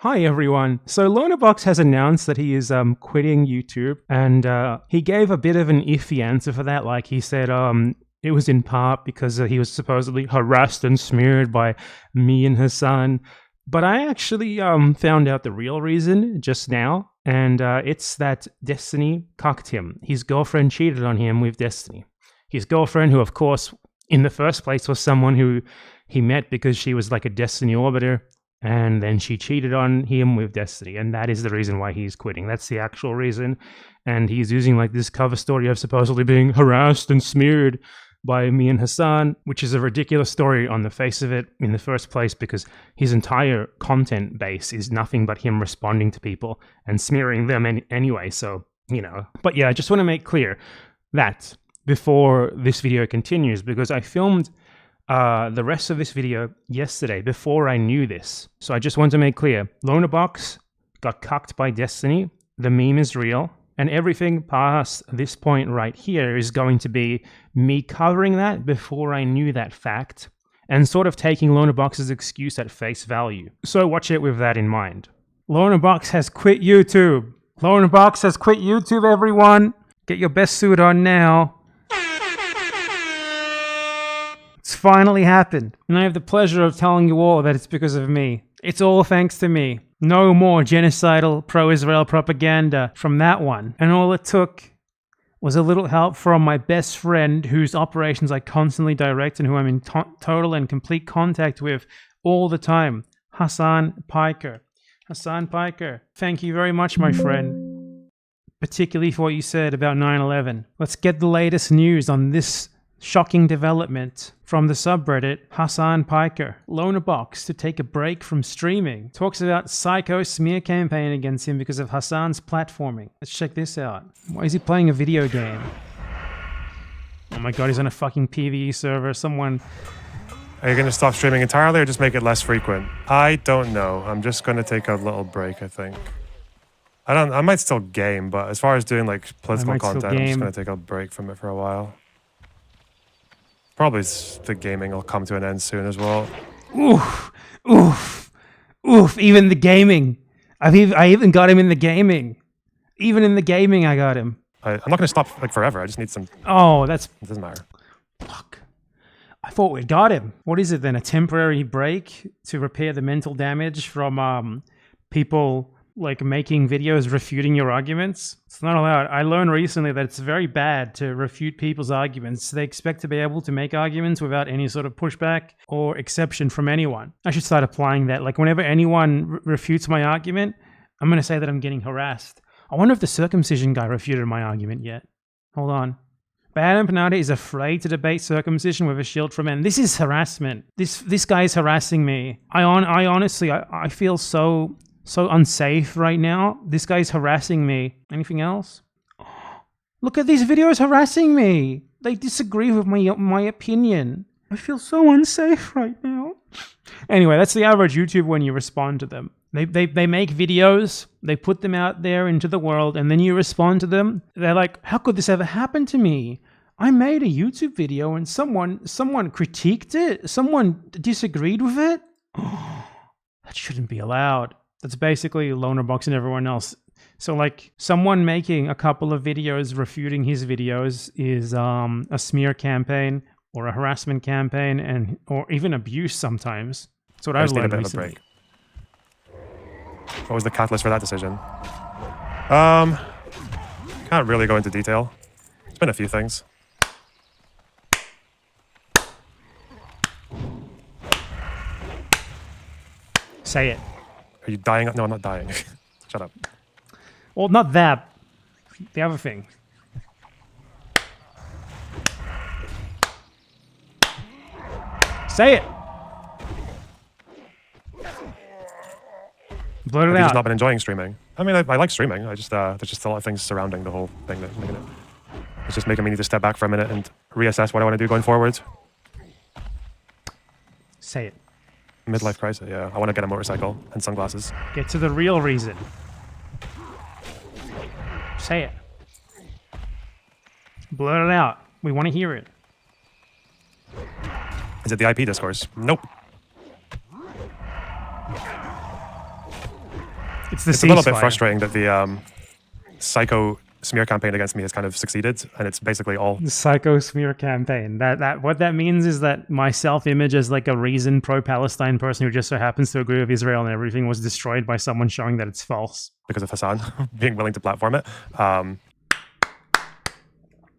Hi everyone. So Lonerbox has announced that he is quitting YouTube, and he gave a bit of an iffy answer for that. Like he said, it was in part because he was supposedly harassed and smeared by me and Hasan. But I actually found out the real reason just now, and it's that Destiny cucked him. His girlfriend cheated on him with Destiny. His girlfriend, who of course in the first place was someone who he met because she was like a Destiny orbiter. And then she cheated on him with Destiny, and that is the reason why he's quitting. That's the actual reason. And he's using like this cover story of supposedly being harassed and smeared by me and Hasan, which is a ridiculous story on the face of it in the first place, because his entire content base is nothing but him responding to people and smearing them anyway. So, you know. But yeah, I just want to make clear that before this video continues, because I filmed the rest of this video yesterday before I knew this. So I just want to make clear, Lonerbox got cucked by Destiny, the meme is real, and everything past this point right here is going to be me covering that before I knew that fact, and sort of taking Lonerbox's excuse at face value. So watch it with that in mind. Lonerbox has quit YouTube. Lonerbox has quit YouTube, everyone. Get your best suit on now. It's finally happened, and I have the pleasure of telling you all that it's because of me. It's all thanks to me. No more genocidal pro-Israel propaganda from that one. And all it took was a little help from my best friend, whose operations I constantly direct and who I'm in total and complete contact with all the time, Hasan Piker. Hasan Piker, thank you very much, my friend, particularly for what you said about 9/11. Let's get the latest news on this shocking development from the subreddit Hasan Piker. Lonerbox to take a break from streaming. Talks about psycho smear campaign against him because of Hasan's platforming. Let's check this out. Why is he playing a video game? Oh my god, he's on a fucking PvE server. Someone... Are you going to stop streaming entirely or just make it less frequent? I don't know. I'm just going to take a little break, I think. I might still game, but as far as doing like political content, I'm just going to take a break from it for a while. Probably the gaming will come to an end soon as well. Oof, oof, oof, even the gaming. I even got him in the gaming. Even in the gaming, I got him. I'm not going to stop like forever. I just need some... Oh, that's... It doesn't matter. Fuck. I thought we got him. What is it then? A temporary break to repair the mental damage from people like making videos refuting your arguments? It's not allowed. I learned recently that it's very bad to refute people's arguments. They expect to be able to make arguments without any sort of pushback or exception from anyone. I should start applying that. Like whenever anyone refutes my argument, I'm going to say that I'm getting harassed. I wonder if the circumcision guy refuted my argument yet. Hold on. Bad Empanada is afraid to debate circumcision with a shield for men. This is harassment. This guy is harassing me. I honestly feel so unsafe right now. This guy's harassing me. Anything else? Look at these videos harassing me. They disagree with my opinion. I feel so unsafe right now. Anyway, that's the average YouTube when you respond to them. They make videos, they put them out there into the world, and then you respond to them. They're like, how could this ever happen to me? I made a YouTube video and someone critiqued it. Someone disagreed with it. That shouldn't be allowed. That's basically Lonerbox and everyone else. So like someone making a couple of videos refuting his videos is a smear campaign or a harassment campaign or even abuse sometimes. That's what I've learned recently. What was the catalyst for that decision? Can't really go into detail. It's been a few things. Say it. Are you dying? No, I'm not dying. Shut up. Well, not that. The other thing. Say it. Blurt it out. I've just not been enjoying streaming. I mean, I like streaming. I just there's just a lot of things surrounding the whole thing that making it. It's just making me need to step back for a minute and reassess what I want to do going forward. Say it. Midlife crisis, yeah. I want to get a motorcycle and sunglasses. Get to the real reason. Say it. Blurt it out. We want to hear it. Is it the IP discourse? Nope. It's the It's a little bit frustrating that the psycho smear campaign against me has kind of succeeded, and it's basically all the psycho smear campaign. That what that means is that my self-image as like a reasoned pro-Palestine person who just so happens to agree with Israel and everything was destroyed by someone showing that it's false because of Hasan being willing to platform it.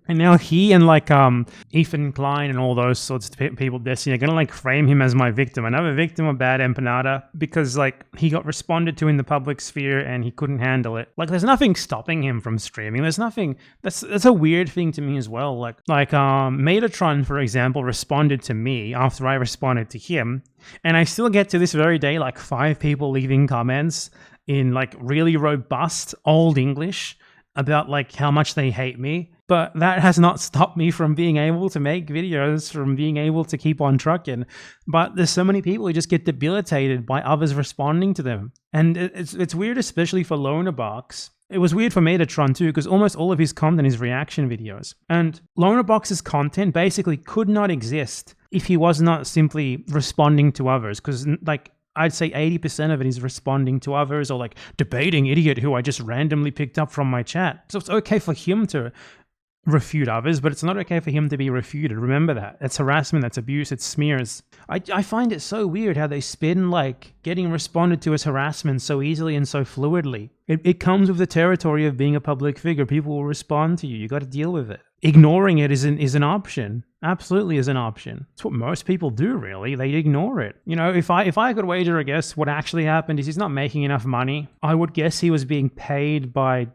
And now he and like Ethan Klein and all those sorts of people, Destiny, are gonna like frame him as my victim, another victim of bad empanada, because like he got responded to in the public sphere and he couldn't handle it. Like there's nothing stopping him from streaming. There's nothing. That's a weird thing to me as well. Like Metatron, for example, responded to me after I responded to him, and I still get to this very day like 5 people leaving comments in like really robust old English about like how much they hate me. But that has not stopped me from being able to make videos, from being able to keep on trucking. But there's so many people who just get debilitated by others responding to them. And it's weird, especially for Lonerbox. It was weird for Metatron too, because almost all of his content is reaction videos. And Lonerbox's content basically could not exist if he was not simply responding to others. Because like, I'd say 80% of it is responding to others or like debating idiot who I just randomly picked up from my chat. So it's okay for him to refute others, but it's not okay for him to be refuted. Remember that. It's harassment, that's abuse, it's smears. I find it so weird how they spin like getting responded to as harassment so easily and so fluidly. It comes with the territory of being a public figure. People will respond to you. You got to deal with it. Ignoring it is an option. Absolutely is an option. It's what most people do, really. They ignore it. You know, if I could wager a guess, what actually happened is he's not making enough money. I would guess he was being paid by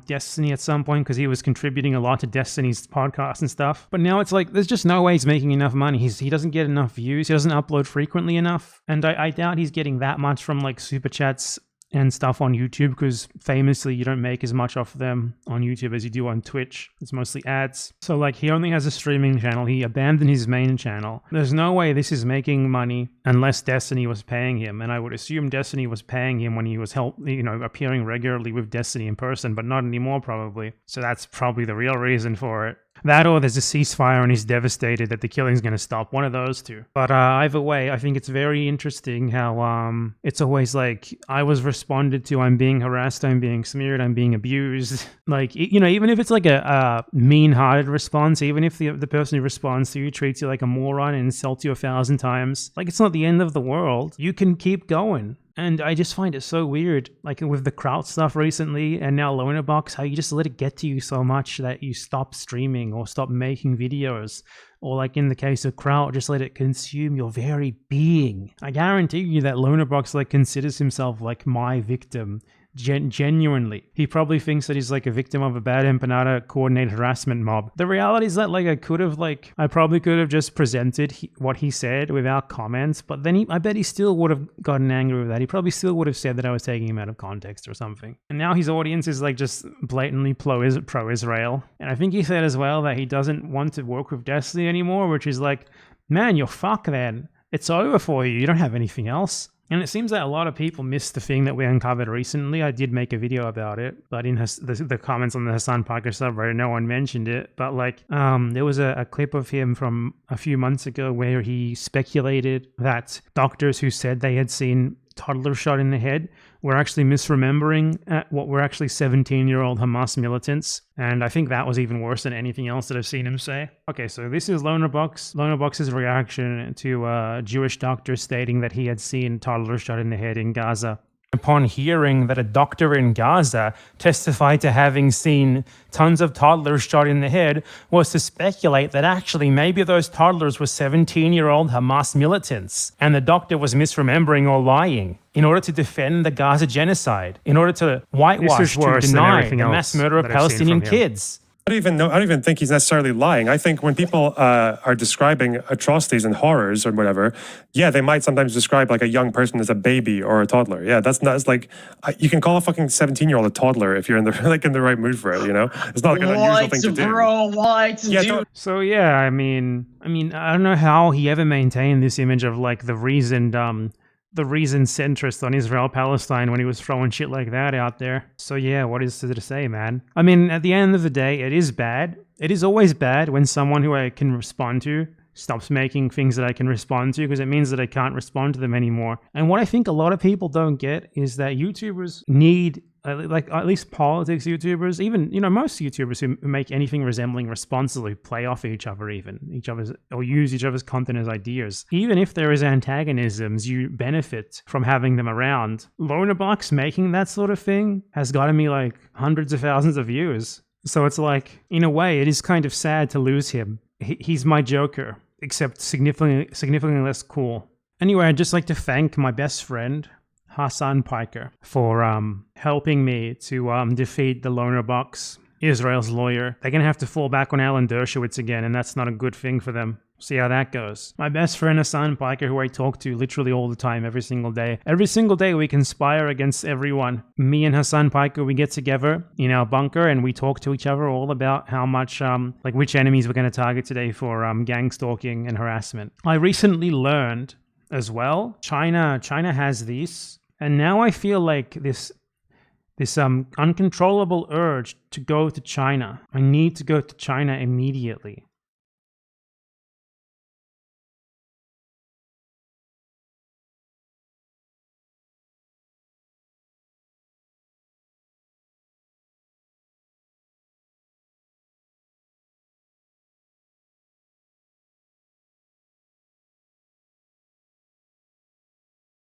Destiny at some point because he was contributing a lot to Destiny's podcast and stuff. But now it's like there's just no way he's making enough money. He doesn't get enough views. He doesn't upload frequently enough. And I doubt he's getting that much from like super chats and stuff on YouTube, because famously you don't make as much off them on YouTube as you do on Twitch. It's mostly ads. So like he only has a streaming channel. He abandoned his main channel. There's no way this is making money unless Destiny was paying him. And I would assume Destiny was paying him when he was appearing regularly with Destiny in person, but not anymore probably. So that's probably the real reason for it. That or there's a ceasefire and he's devastated that the killing's going to stop. One of those two. But either way, I think it's very interesting how it's always like, I was responded to, I'm being harassed, I'm being smeared, I'm being abused. Like, you know, even if it's like a mean-hearted response, even if the person who responds to you treats you like a moron and insults you 1,000 times, like it's not the end of the world. You can keep going. And I just find it so weird, like with the Kraut stuff recently and now Lonerbox, how you just let it get to you so much that you stop streaming or stop making videos. Or like in the case of Kraut, just let it consume your very being. I guarantee you that Lonerbox like considers himself like my victim. Genuinely. He probably thinks that he's like a victim of a bad empanada coordinated harassment mob. The reality is that like I probably could have just presented what he said without comments, but then I bet he still would have gotten angry with that. He probably still would have said that I was taking him out of context or something. And now his audience is like just blatantly pro-Israel. And I think he said as well that he doesn't want to work with Destiny anymore, which is like, man, you're fucked then. It's over for you. You don't have anything else. And it seems that a lot of people missed the thing that we uncovered recently. I did make a video about it, but in the comments on the Hasan Piker subreddit, no one mentioned it. But like, there was a clip of him from a few months ago where he speculated that doctors who said they had seen toddlers shot in the head were actually misremembering what were actually 17-year-old Hamas militants. And I think that was even worse than anything else that I've seen him say. Okay, so this is Lonerbox's reaction to a Jewish doctor stating that he had seen toddlers shot in the head in Gaza. Upon hearing that a doctor in Gaza testified to having seen tons of toddlers shot in the head, was to speculate that actually maybe those toddlers were 17-year-old Hamas militants, and the doctor was misremembering or lying in order to defend the Gaza genocide, in order to whitewash, to deny the mass murder of Palestinian kids. I don't even think he's necessarily lying. I think when people are describing atrocities and horrors or whatever, yeah, they might sometimes describe like a young person as a baby or a toddler. Yeah, that's like you can call a fucking 17-year-old a toddler if you're in the right mood for it. You know, it's not like an unusual thing to do. So yeah, I mean, I don't know how he ever maintained this image of like the reasoned centrist on Israel-Palestine when he was throwing shit like that out there. So yeah, what is there to say, man? I mean, at the end of the day, it is bad. It is always bad when someone who I can respond to stops making things that I can respond to, because it means that I can't respond to them anymore. And what I think a lot of people don't get is that YouTubers need, like at least politics YouTubers, even, most YouTubers who make anything resembling responsibly play off each other's, or use each other's content as ideas. Even if there is antagonisms, you benefit from having them around. Lonerbox making that sort of thing has gotten me like hundreds of thousands of views. So it's like, in a way, it is kind of sad to lose him. He's my Joker, except significantly less cool. Anyway, I'd just like to thank my best friend, Hasan Piker, for helping me to defeat the Lonerbox, Israel's lawyer. They're going to have to fall back on Alan Dershowitz again, and that's not a good thing for them. See how that goes. My best friend Hasan Piker, who I talk to literally all the time, every single day. Every single day we conspire against everyone. Me and Hasan Piker, we get together in our bunker and we talk to each other all about how much, which enemies we're going to target today for gang stalking and harassment. I recently learned as well, China has these, and now I feel like this uncontrollable urge to go to China. I need to go to China immediately.